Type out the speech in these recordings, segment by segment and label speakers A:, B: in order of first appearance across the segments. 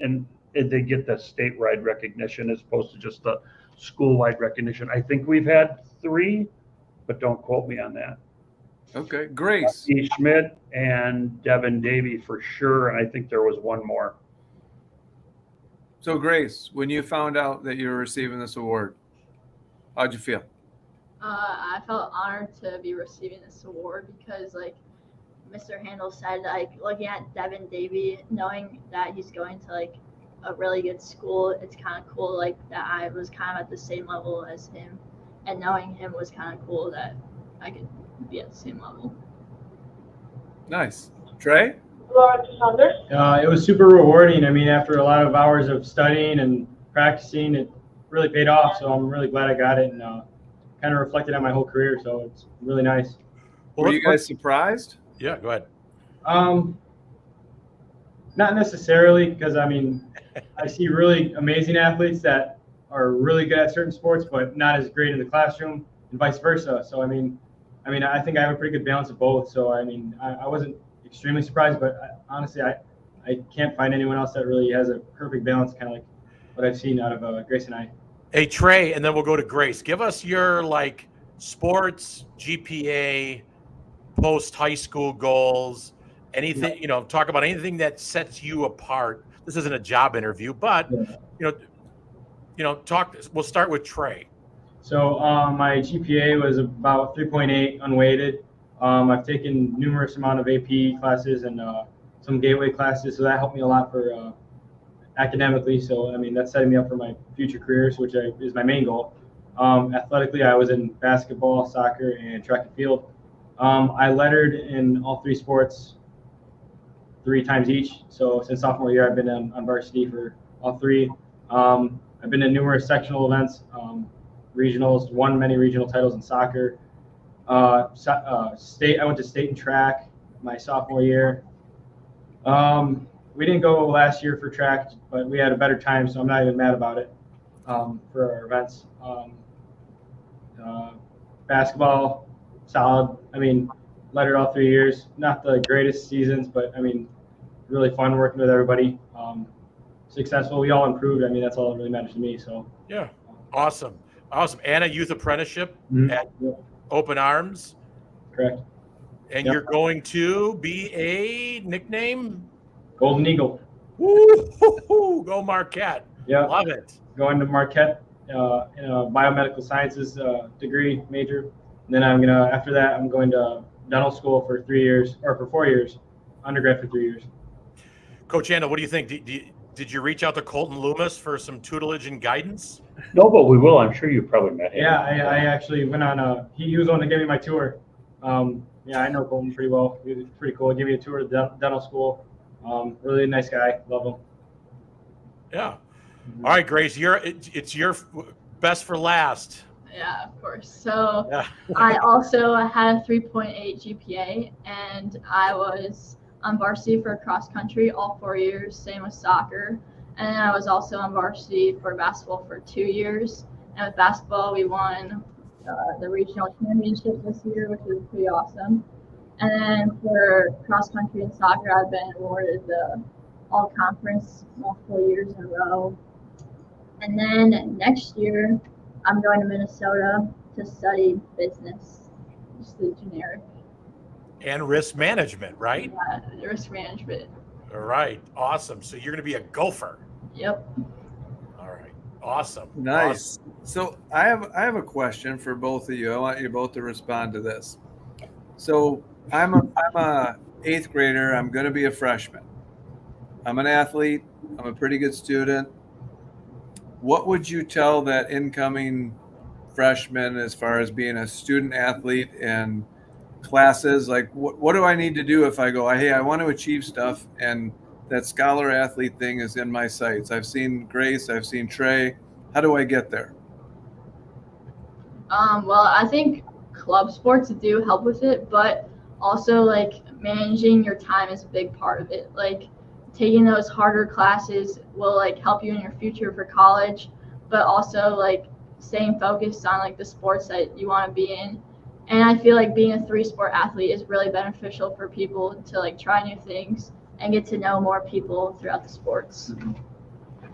A: and they get the statewide recognition as opposed to just the school-wide recognition. I think we've had 3, but don't quote me on that.
B: Okay, Grace.
A: E. Schmidt and Devin Davey for sure, and I think there was one more.
B: So Grace, when you found out that you were receiving this award, how'd you feel?
C: I felt honored to be receiving this award because, like Mr. Handel said, like looking at Devin Davey, knowing that he's going to like a really good school, it's kind of cool. Like that I was kind of at the same level as him, and knowing him was kind of cool that I could be at the same level.
B: Nice. Trey?
D: It was super rewarding. I mean, after a lot of hours of studying and practicing, it really paid off. So I'm really glad I got it, and kind of reflected on my whole career. So it's really nice.
B: Were you guys surprised?
E: Yeah, go ahead.
D: Not necessarily, because I mean, I see really amazing athletes that are really good at certain sports, but not as great in the classroom, and vice versa. So I mean, I think I have a pretty good balance of both. So I mean, I wasn't extremely surprised, but honestly, I can't find anyone else that really has a perfect balance, kind of like what I've seen out of Grace and I.
E: Hey, Trey, and then we'll go to Grace. Give us your like sports GPA, post high school goals, anything, talk about anything that sets you apart. This isn't a job interview, but talk. We'll start with Trey.
D: So my GPA was about 3.8 unweighted. I've taken numerous amount of AP classes and some gateway classes, so that helped me a lot for academically. So I mean, that's setting me up for my future careers, which is my main goal. Athletically, I was in basketball, soccer, and track and field. I lettered in all 3 sports 3 times each. So since sophomore year, I've been on varsity for all 3. I've been in numerous sectional events, regionals, won many regional titles in soccer. State, I went to state and track my sophomore year. We didn't go last year for track, but we had a better time, so I'm not even mad about it for our events. Basketball, solid. I mean, lettered all 3 years. Not the greatest seasons, but I mean, really fun working with everybody. Successful. We all improved. I mean, that's all that really matters to me. So
E: yeah, awesome. Anna, youth apprenticeship at Open Arms.
D: Correct.
E: And you're going to be a nickname?
D: Golden Eagle.
E: Woo-hoo-hoo, go Marquette.
D: Yeah.
E: Love it.
D: Going to Marquette in a biomedical sciences degree major. And then after that, I'm going to dental school for 3 years, or for 4 years, undergrad for 3 years.
E: Coach Handel, what do you think? Did you reach out to Colton Loomis for some tutelage and guidance?
A: No, but we will. I'm sure you probably met him.
D: Yeah, I actually went on. He was the one that gave me my tour. Yeah, I know Colton pretty well. He was pretty cool. He gave me a tour of the dental school. Really nice guy. Love him.
E: Yeah. All right, Grace, it's your best for last.
C: Yeah, of course. So
E: Yeah.
C: I also had a 3.8 GPA, and I was on varsity for cross country all 4 years, same with soccer. And then I was also on varsity for basketball for 2 years. And with basketball, we won the regional championship this year, which was pretty awesome. And then for cross country and soccer, I've been awarded the all conference multiple years in a row. And then next year, I'm going to Minnesota to study business, just the generic.
E: And risk management, right?
C: Risk management.
E: All right. Awesome. So you're going to be a gopher.
C: Yep.
E: All right. Awesome.
B: Nice.
E: Awesome.
B: So I have a question for both of you. I want you both to respond to this. So I'm a 8th grader. I'm going to be a freshman. I'm an athlete. I'm a pretty good student. What would you tell that incoming freshman as far as being a student athlete and classes? Like, what do I need to do if I go, hey, I want to achieve stuff, and that scholar athlete thing is in my sights? I've seen Grace, I've seen Trey. How do I get there?
C: Well, I think club sports do help with it, but also like managing your time is a big part of it. Like taking those harder classes will like help you in your future for college, but also like staying focused on like the sports that you want to be in. And I feel like being a 3-sport athlete is really beneficial for people to like try new things and get to know more people throughout the sports.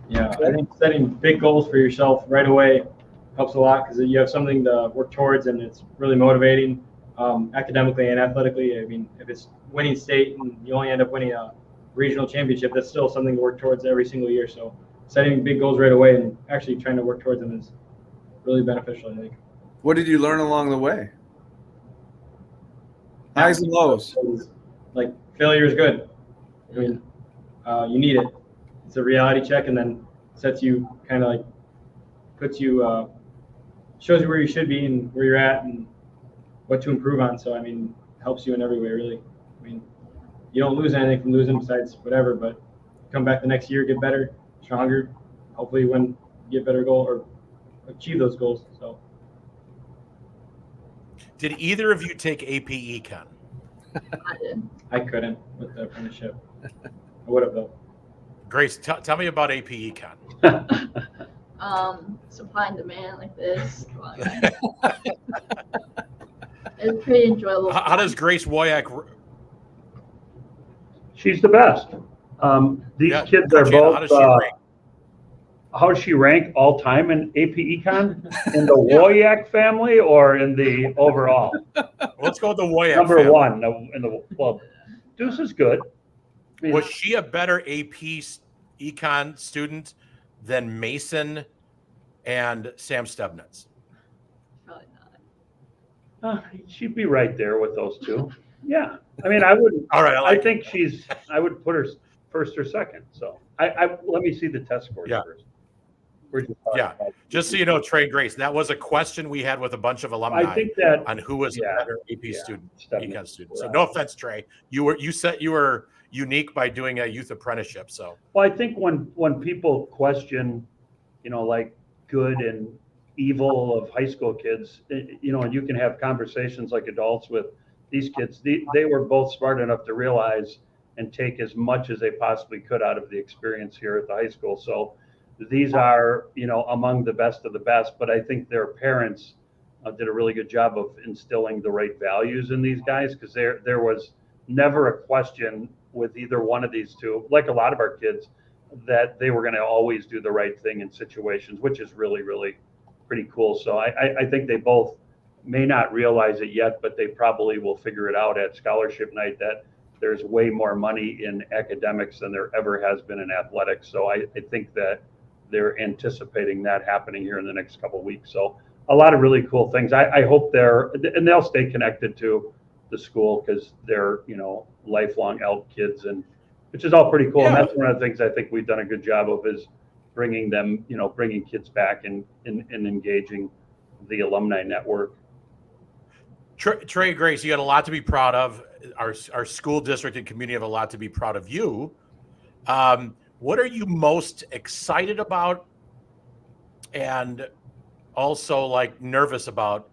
D: Yeah, I think setting big goals for yourself right away helps a lot because you have something to work towards, and it's really motivating academically and athletically. I mean, if it's winning state and you only end up winning a regional championship, that's still something to work towards every single year. So setting big goals right away and actually trying to work towards them is really beneficial, I think.
B: What did you learn along the way? Highs and lows.
D: Like, failure is good. I mean, you need it. It's a reality check, and then sets you kind of like puts you, shows you where you should be and where you're at and what to improve on. So, I mean, helps you in every way, really. I mean, you don't lose anything from losing besides whatever, but come back the next year, get better, stronger, hopefully get better goal or achieve those goals. So,
E: Did either of you take AP Econ?
C: I did.
D: I couldn't with the apprenticeship. I would have, though.
E: Grace, tell me about AP Econ.
C: Supply and demand like this. It's pretty enjoyable.
E: How does Grace Woyak?
A: She's the best. These kids are both.
E: How does she rank?
A: How does she rank all time in AP Econ? In the Woyak family or in the overall?
E: Let's go with the Woyak
A: Number
E: family.
A: one. Well, Deuce is good. I mean,
E: Was she a better AP Econ student than Mason and Sam Stebnitz?
C: Probably not.
A: she'd be right there with those two. Yeah. I mean, I would.
E: All right,
A: I think I would put her first or second. So let me see the test scores first.
E: Yeah. Just so you know, Trey, Grace, that was a question we had with a bunch of alumni
A: I think that
E: on who was a better AP
A: student.
E: Econ student. So no offense, Trey. You were unique by doing a youth apprenticeship. So
A: well, I think when people question, like good and evil of high school kids, and you can have conversations like adults with these kids. They were both smart enough to realize and take as much as they possibly could out of the experience here at the high school. So these are, among the best of the best, but I think their parents did a really good job of instilling the right values in these guys, because there was never a question with either one of these two, like a lot of our kids, that they were going to always do the right thing in situations, which is really, really pretty cool. So I think they both may not realize it yet, but they probably will figure it out at scholarship night that there's way more money in academics than there ever has been in athletics. So I think that they're anticipating that happening here in the next couple of weeks. So a lot of really cool things. I hope they'll stay connected to the school because they're, lifelong Elk kids, and which is all pretty cool.
E: Yeah.
A: And that's one of the things I think we've done a good job of is bringing them, bringing kids back and engaging the alumni network.
E: Trey, Grace, you got a lot to be proud of. Our school district and community have a lot to be proud of you. What are you most excited about and also like nervous about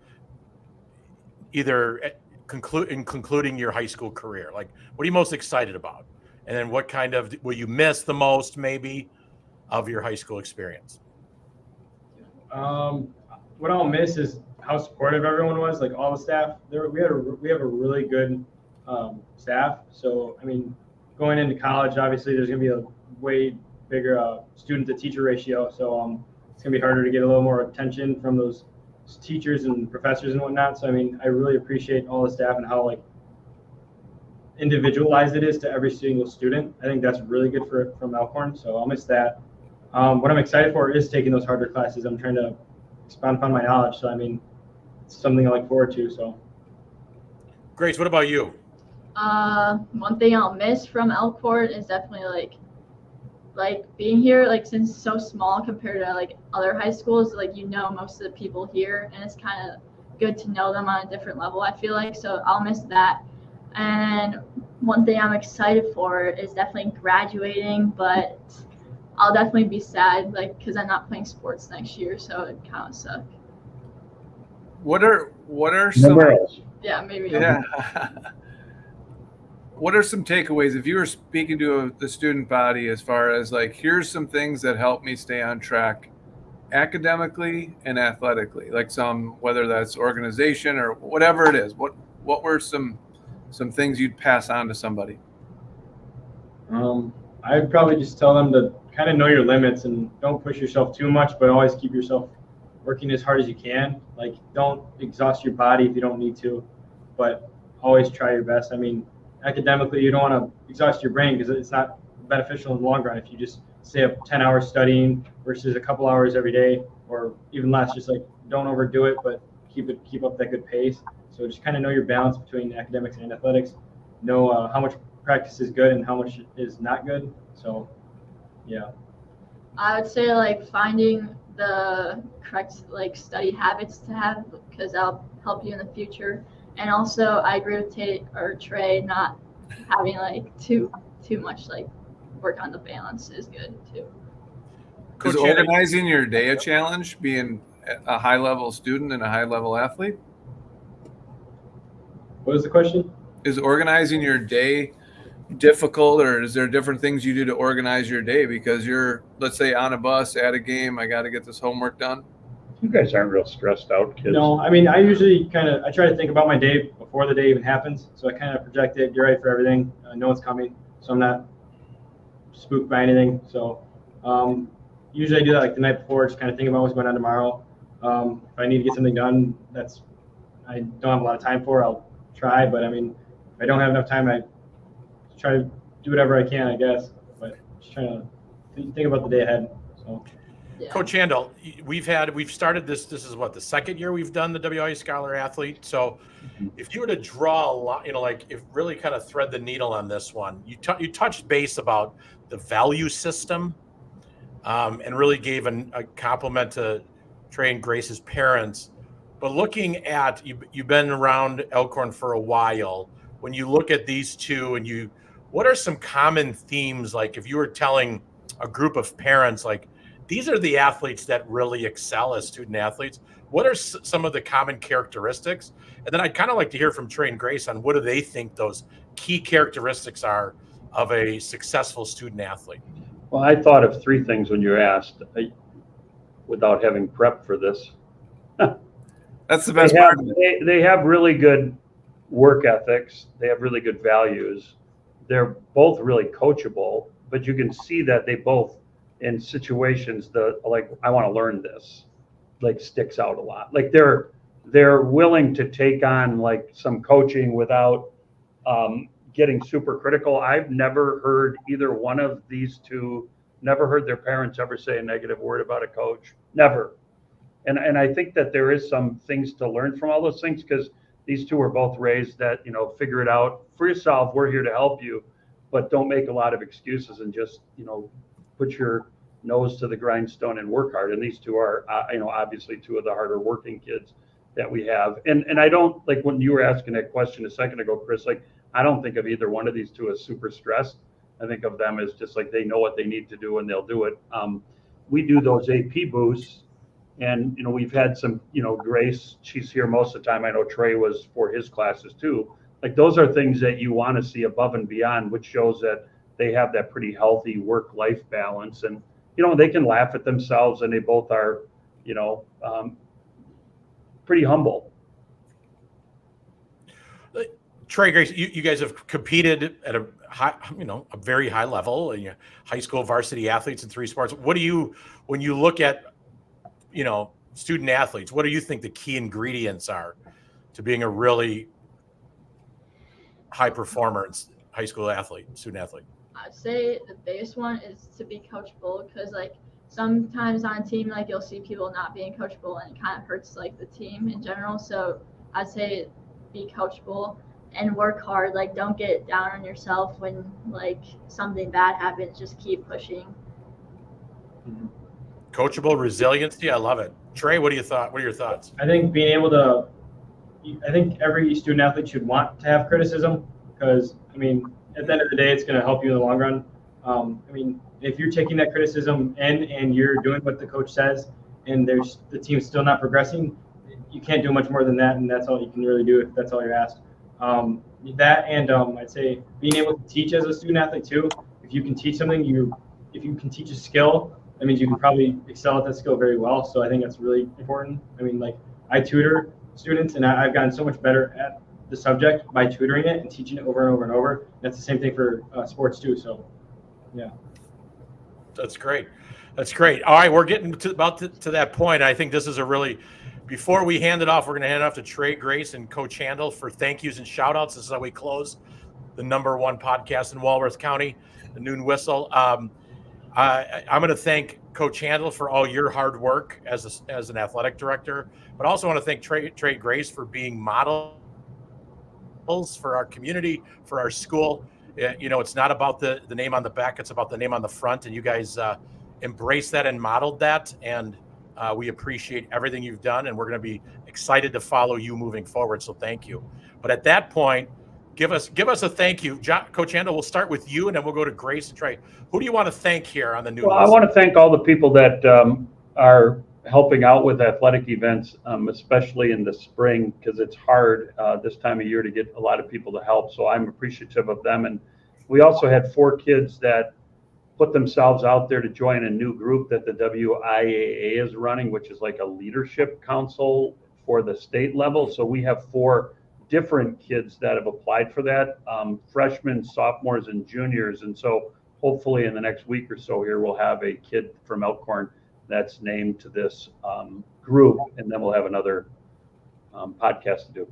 E: either concluding your high school career? Like, what are you most excited about? And then what kind of will you miss the most maybe of your high school experience?
D: What I'll miss is how supportive everyone was, like all the staff. We have a really good staff. So, I mean, going into college, obviously there's going to be a way bigger student to teacher ratio. So it's going to be harder to get a little more attention from those teachers and professors and whatnot. So, I mean, I really appreciate all the staff and how like individualized it is to every single student. I think that's really good from Elkhorn. So I'll miss that. What I'm excited for is taking those harder classes. I'm trying to expand upon my knowledge. So, I mean, it's something I look forward to. So,
E: Grace, what about you?
C: One thing I'll miss from Elkhorn is definitely like being here, like since it's so small compared to like other high schools, like most of the people here, and it's kind of good to know them on a different level, I feel like. So I'll miss that. And one thing I'm excited for is definitely graduating, but I'll definitely be sad, like, because I'm not playing sports next year, so it kind of suck.
B: What are some?
C: Yeah, maybe.
B: Yeah. What are some takeaways if you were speaking to the student body as far as like, here's some things that help me stay on track academically and athletically, like whether that's organization or whatever it is, what were some things you'd pass on to somebody?
D: I'd probably just tell them to kind of know your limits and don't push yourself too much, but always keep yourself working as hard as you can. Like, don't exhaust your body if you don't need to, but always try your best. I mean, academically, you don't want to exhaust your brain because it's not beneficial in the long run if you just stay up 10 hours studying versus a couple hours every day or even less. Just like, don't overdo it, but keep up that good pace. So just kind of know your balance between academics and athletics. Know how much practice is good and how much is not good. So, yeah.
C: I would say like finding the correct like study habits to have because that'll help you in the future. And also, I agree with Trey, not having like too much like work on the balance is good too.
B: Is organizing your day a challenge, being a high-level student and a high-level athlete?
D: What was the question?
B: Is organizing your day difficult, or is there different things you do to organize your day? Because you're, let's say, on a bus at a game, I got to get this homework done.
A: You guys aren't real stressed out kids.
D: No, I mean, I usually I try to think about my day before the day even happens. So I kind of project it, get ready for everything, know what's coming. So I'm not spooked by anything. So usually I do that like the night before, just kind of think about what's going on tomorrow. If I need to get something done I don't have a lot of time for, I'll try. But I mean, if I don't have enough time, I try to do whatever I can, I guess. But just trying to think about the day ahead. So.
C: Yeah.
E: Coach Handel, we've started this is what, the second year we've done the WIAA Scholar Athlete. So if you were to draw a lot, like if really kind of thread the needle on this one, you touched base about the value system and really gave a compliment to Trey and Grace's parents. But looking at, you've been around Elkhorn for a while. When you look at these two and what are some common themes? Like if you were telling a group of parents, like, these are the athletes that really excel as student athletes. What are some of the common characteristics? And then I'd kind of like to hear from Trey and Grace on what do they think those key characteristics are of a successful student athlete?
A: Well, I thought of three things when you asked, without having prepped for this.
B: That's the best part.
A: They have really good work ethics. They have really good values. They're both really coachable, but you can see that they both, in situations like, I want to learn this, like sticks out a lot. Like they're willing to take on like some coaching without getting super critical. I've never heard either one of these two, never heard their parents ever say a negative word about a coach. Never. And I think that there is some things to learn from all those things, because these two are both raised that, figure it out for yourself. We're here to help you, but don't make a lot of excuses and just, put your nose to the grindstone and work hard. And these two are, obviously two of the harder working kids that we have. And I don't, like when you were asking that question a second ago, Chris, like, I don't think of either one of these two as super stressed. I think of them as just like, they know what they need to do and they'll do it. We do those AP boosts, and, we've had some, Grace, she's here most of the time. I know Trey was for his classes too. Like, those are things that you want to see above and beyond, which shows that they have that pretty healthy work-life balance. And, they can laugh at themselves, and they both are, pretty humble.
E: Trey, Grace, you guys have competed at a high, a very high level, high school varsity athletes in 3 sports. What do you, when you look at, student athletes, what do you think the key ingredients are to being a really high performer high school athlete, student athlete?
C: I'd say the biggest one is to be coachable, because like sometimes on a team, like you'll see people not being coachable, and it kind of hurts like the team in general. So I'd say be coachable and work hard. Like, don't get down on yourself when like something bad happens. Just keep pushing.
E: Coachable, resiliency. I love it. Trey, what are your thoughts?
D: I think I think every student athlete should want to have criticism, because at the end of the day, it's going to help you in the long run. If you're taking that criticism and you're doing what the coach says, and the team's still not progressing, you can't do much more than that, and that's all you can really do if that's all you're asked. That and I'd say being able to teach as a student athlete too. If you can teach something, if you can teach a skill, that means you can probably excel at that skill very well. So I think that's really important. I tutor students, and I've gotten so much better at the subject by tutoring it and teaching it over and over and over. That's the same thing for sports too. So Yeah.
E: That's great. That's great. All right, we're getting to that point. I think this is a really, before we hand it off, we're going to hand it off to Trey Grace and Coach Handel for thank yous and shout outs. This is how we close the #1 podcast in Walworth County, the Noon Whistle. I'm going to thank Coach Handel for all your hard work as an athletic director, but also want to thank Trey Grace for being models for our community, for our school. It's not about the name on the back, it's about the name on the front, and you guys embraced that and modeled that, and we appreciate everything you've done, and we're going to be excited to follow you moving forward, so thank you. But at that point, give us a thank you. Coach Handel, we'll start with you, and then we'll go to Grace and Trey. Who do you want to thank here on the Noon
A: Well, I
E: Whistle?
A: want to thank all the people that are helping out with athletic events, especially in the spring, because it's hard this time of year to get a lot of people to help. So I'm appreciative of them. And we also had 4 kids that put themselves out there to join a new group that the WIAA is running, which is like a leadership council for the state level. So we have 4 different kids that have applied for that, freshmen, sophomores, and juniors. And so hopefully in the next week or so here, we'll have a kid from Elkhorn that's named to this group, and then we'll have another podcast to do.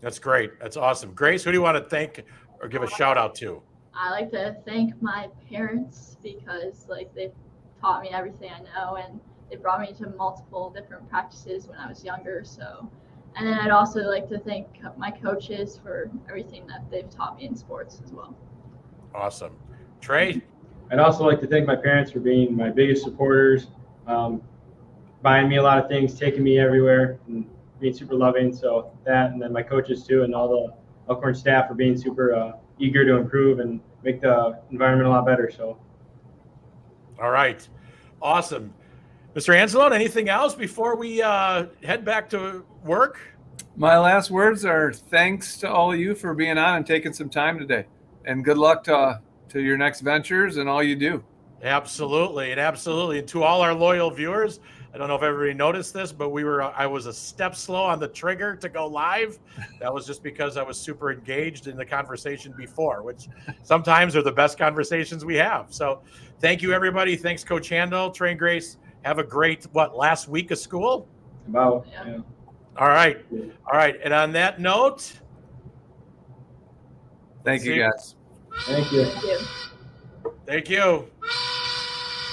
E: That's great. That's awesome. Grace, who do you want to thank or give a shout out to?
C: I like to thank my parents because they've taught me everything I know, and they brought me to multiple different practices when I was younger. So, and then I'd also like to thank my coaches for everything that they've taught me in sports as well.
E: Awesome. Trey?
D: I'd also like to thank my parents for being my biggest supporters, buying me a lot of things, taking me everywhere, and being super loving. So that, and then my coaches too, and all the Elkhorn staff for being super eager to improve and make the environment a lot better. So.
E: All right. Awesome. Mr. Anzalone, anything else before we head back to work?
B: My last words are thanks to all of you for being on and taking some time today, and good luck to your next ventures and all you do.
E: Absolutely. And to all our loyal viewers, I don't know if everybody noticed this, but I was a step slow on the trigger to go live. That was just because I was super engaged in the conversation before, which sometimes are the best conversations we have. So thank you, everybody. Thanks, Coach Handel, Trey and Grace. Have a great, last week of school?
D: About,
C: Yeah.
D: yeah.
E: All right. All right. And on that note,
B: Thank you, guys.
D: Thank you.
C: Thank you.
E: thank you.